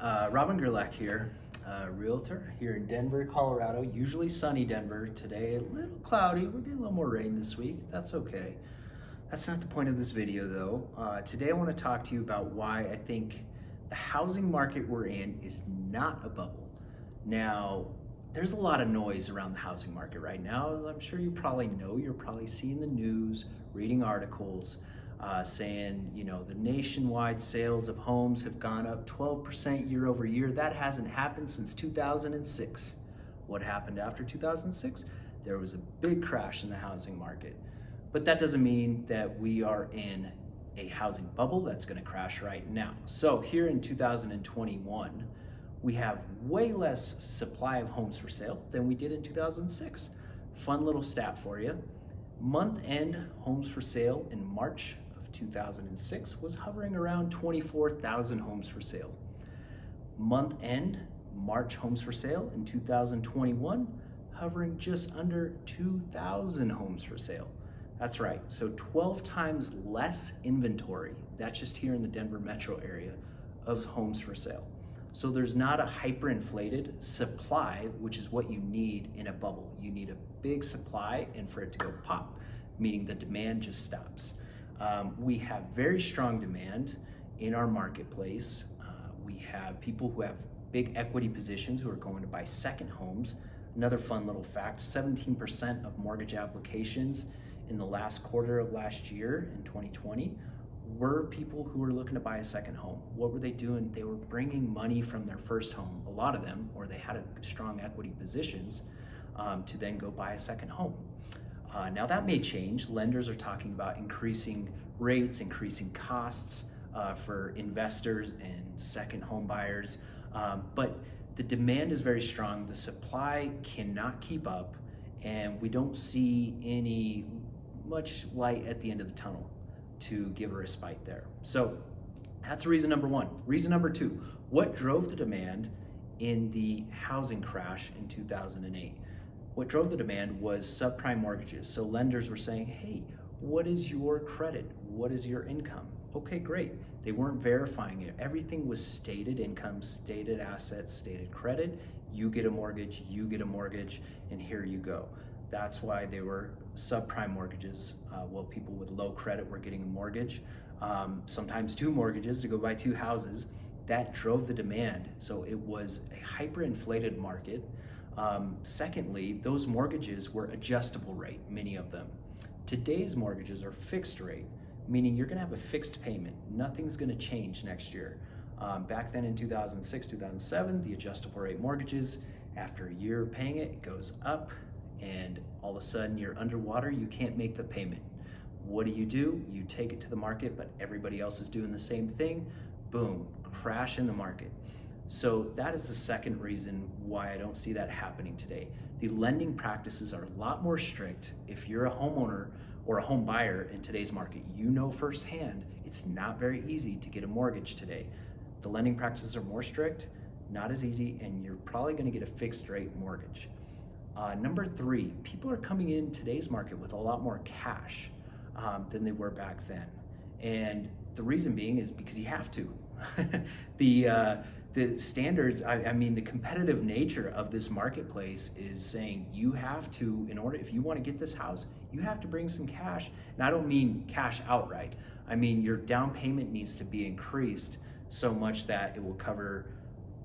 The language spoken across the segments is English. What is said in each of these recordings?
Robin Gerlach here, Realtor here in Denver, Colorado. Usually sunny Denver. Today a little cloudy. We're getting a little more rain this week. That's okay. That's not the point of this video though. Today I want to talk to you about why I think the housing market we're in is not a bubble. Now, there's a lot of noise around the housing market right now. As I'm sure you probably know, you're probably seeing the news, reading articles, saying, the nationwide sales of homes have gone up 12% year over year. That hasn't happened since 2006. What happened after 2006? There was a big crash in the housing market. But that doesn't mean that we are in a housing bubble that's going to crash right now. So here in 2021, we have way less supply of homes for sale than we did in 2006. Fun little stat for you. Month-end homes for sale in March of 2006 was hovering around 24,000 homes for sale. Month-end March homes for sale in 2021 hovering just under 2,000 homes for sale. That's right, so 12 times less inventory, that's just here in the Denver metro area, of homes for sale. So there's not a hyperinflated supply, which is what you need in a bubble. You need a big supply and for it to go pop, meaning the demand just stops. We have very strong demand in our marketplace. We have people who have big equity positions who are going to buy second homes. Another fun little fact, 17% of mortgage applications in the last quarter of last year in 2020 were people who were looking to buy a second home. What were they doing? They were bringing money from their first home, a lot of them, or they had strong equity positions to then go buy a second home. Now that may change. Lenders are talking about increasing rates, increasing costs for investors and second home buyers, but the demand is very strong. The supply cannot keep up, and we don't see any much light at the end of the tunnel to give a respite there. So that's reason number one. Reason number two, what drove the demand in the housing crash in 2008? What drove the demand was subprime mortgages. So lenders were saying, hey, what is your credit? What is your income? Okay, great. They weren't verifying it. Everything was stated income, stated assets, stated credit. You get a mortgage, and here you go. That's why they were subprime mortgages. Well, people with low credit were getting a mortgage, sometimes two mortgages to go buy two houses. That drove the demand. So it was a hyperinflated market. Secondly, those mortgages were adjustable rate, many of them. Today's mortgages are fixed rate, meaning you're gonna have a fixed payment. Nothing's gonna change next year. Back then in 2006, 2007, the adjustable rate mortgages, after a year of paying it, it goes up, and all of a sudden you're underwater, you can't make the payment. What do? You take it to the market, but everybody else is doing the same thing. Boom, crash in the market. So that is the second reason why I don't see that happening today. The lending practices are a lot more strict. If you're a homeowner or a home buyer in today's market, you know firsthand it's not very easy to get a mortgage today. The lending practices are more strict, not as easy, and you're probably gonna get a fixed rate mortgage. Number three, people are coming in today's market with a lot more cash than they were back then. And the reason being is because you have to. The standards, the competitive nature of this marketplace is saying you have to, if you want to get this house, you have to bring some cash. And I don't mean cash outright. I mean your down payment needs to be increased so much that it will cover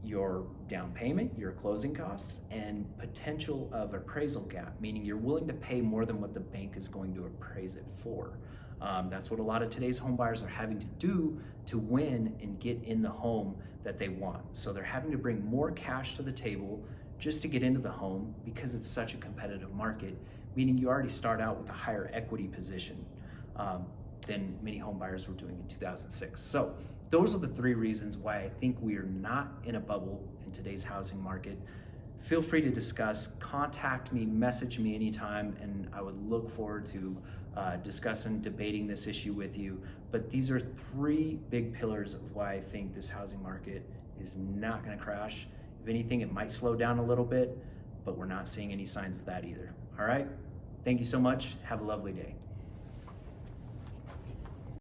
your down payment, your closing costs, and potential of appraisal gap, meaning you're willing to pay more than what the bank is going to appraise it for. That's what a lot of today's home buyers are having to do to win and get in the home that they want. So they're having to bring more cash to the table just to get into the home because it's such a competitive market, meaning you already start out with a higher equity position than many home buyers were doing in 2006. So those are the three reasons why I think we are not in a bubble in today's housing market. Feel free to discuss, contact me, message me anytime, and I would look forward to discussing, debating this issue with you. But these are three big pillars of why I think this housing market is not gonna crash. If anything, it might slow down a little bit, but we're not seeing any signs of that either. All right, thank you so much. Have a lovely day.